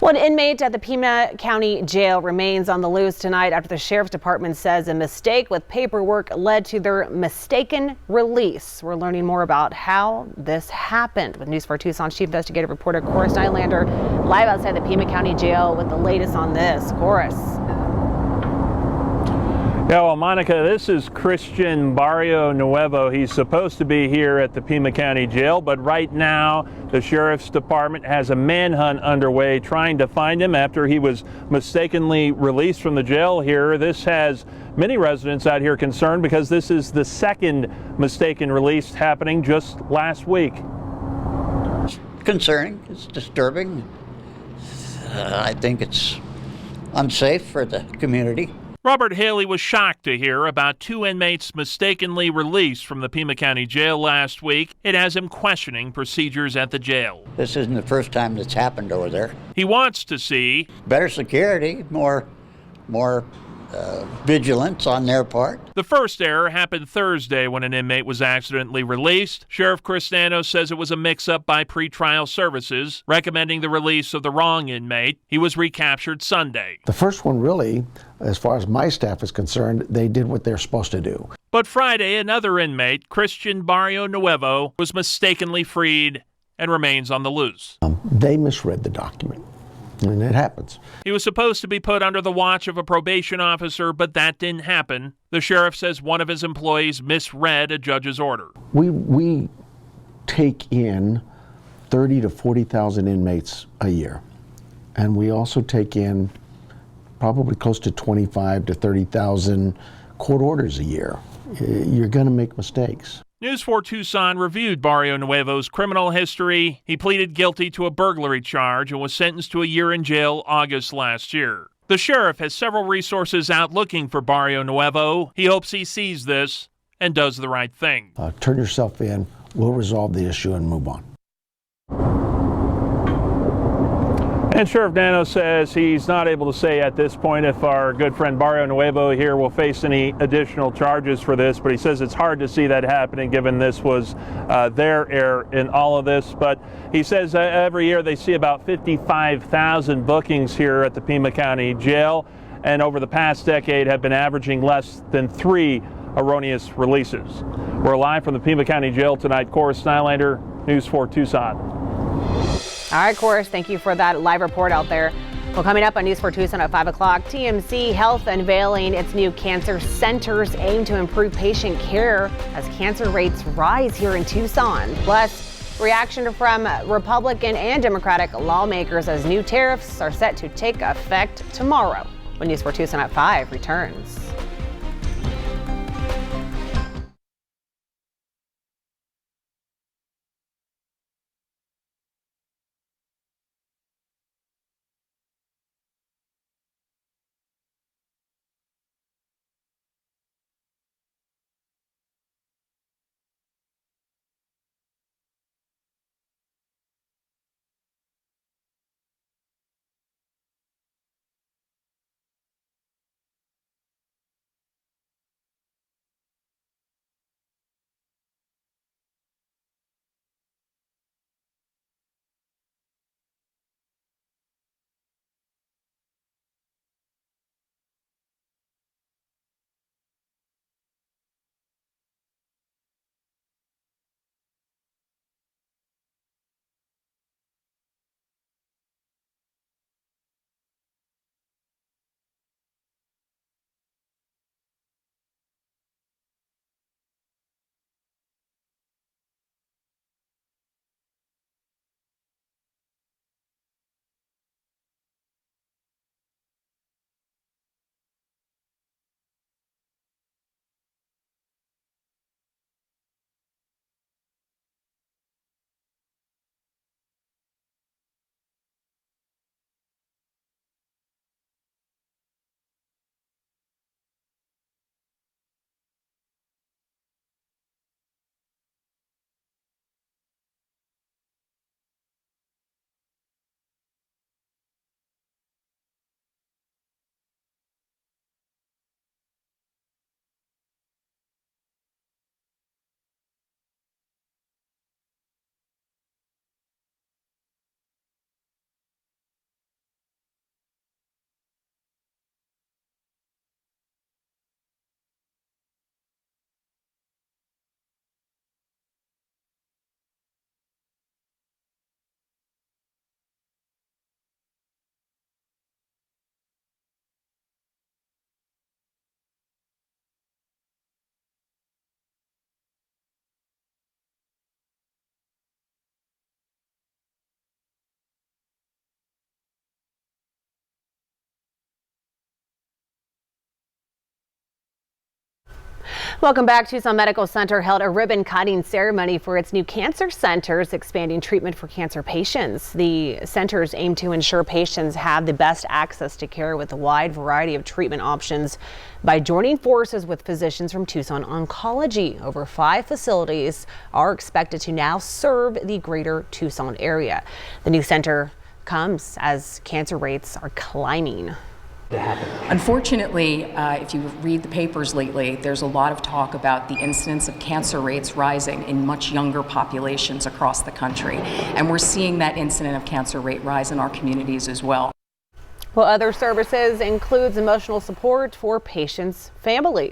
One inmate at the Pima County Jail remains on the loose tonight after the Sheriff's Department says a mistake with paperwork led to their mistaken release. We're learning more about how this happened with News 4 Tucson's Chief Investigative Reporter Corus Nylander live outside the Pima County Jail with the latest on this. Corus. Yeah, well, Monica, this is Christian Barrio Nuevo. He's supposed to be here at the Pima County Jail, but right now the Sheriff's Department has a manhunt underway trying to find him after he was mistakenly released from the jail here. This has many residents out here concerned because this is the second mistaken release happening just last week. It's concerning. It's disturbing. I think it's unsafe for the community. Robert Haley was shocked to hear about two inmates mistakenly released from the Pima County Jail last week. It has him questioning procedures at the jail. This isn't the first time that's happened over there. He wants to see better security, more vigilance on their part. The first error happened Thursday when an inmate was accidentally released. Sheriff Chris Nano says it was a mix-up by pretrial services, recommending the release of the wrong inmate. He was recaptured Sunday. The first one, really, as far as my staff is concerned, they did what they're supposed to do. But Friday, another inmate, Christian Barrio Nuevo, was mistakenly freed and remains on the loose. They misread the document. And it happens. He was supposed to be put under the watch of a probation officer, but that didn't happen. The sheriff says one of his employees misread a judge's order. We take in 30 to 40,000 inmates a year. And we also take in probably close to 25 to 30,000 court orders a year. You're going to make mistakes. News 4 Tucson reviewed Barrio Nuevo's criminal history. He pleaded guilty to a burglary charge and was sentenced to a year in jail August last year. The sheriff has several resources out looking for Barrio Nuevo. He hopes he sees this and does the right thing. Turn yourself in. We'll resolve the issue and move on. And Sheriff Nano says he's not able to say at this point if our good friend Barrio Nuevo here will face any additional charges for this, but he says it's hard to see that happening given this was their error in all of this. But he says every year they see about 55,000 bookings here at the Pima County Jail, and over the past decade have been averaging less than 3 erroneous releases. We're live from the Pima County Jail tonight. Corus Nylander, News 4 Tucson. All right, Corus, thank you for that live report out there. Well, coming up on News 4 Tucson at 5 o'clock, TMC Health unveiling its new cancer centers aim to improve patient care as cancer rates rise here in Tucson. Plus, reaction from Republican and Democratic lawmakers as new tariffs are set to take effect tomorrow. When News 4 Tucson at 5 returns. Welcome back. Tucson Medical Center held a ribbon cutting ceremony for its new cancer centers, expanding treatment for cancer patients. The centers aim to ensure patients have the best access to care with a wide variety of treatment options by joining forces with physicians from Tucson Oncology. Over 5 facilities are expected to now serve the greater Tucson area. The new center comes as cancer rates are climbing. Unfortunately, if you read the papers lately, there's a lot of talk about the incidence of cancer rates rising in much younger populations across the country. And we're seeing that incidence of cancer rate rise in our communities as well. Well, other services includes emotional support for patients' families.